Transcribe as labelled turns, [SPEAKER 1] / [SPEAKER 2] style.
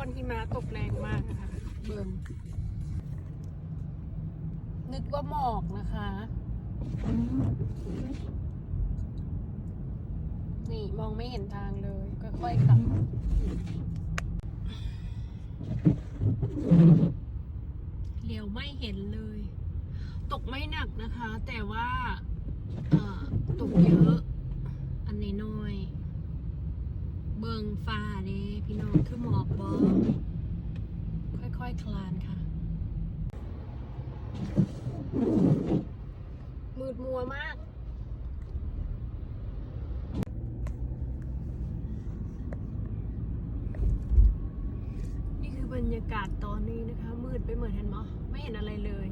[SPEAKER 1] นหิมะตกแรงมากนะคะเบิ่งนึกว่าหมอกนะคะนี่มองไม่เห็นทางเลยค่อยๆขับเลี้ยวไม่เห็นเลย ตกไม่หนักนะคะ แต่ว่าตกเยอะอันนี้น้อยเบิงฟ้าเด้พี่น้องคือหมอกบอค่อยๆคลานค่ะมืดมัวมากนี่คือบรรยากาศตอนนี้นะคะมืดไปเหมือนเห็นมั้ยไม่เห็นอะไรเลย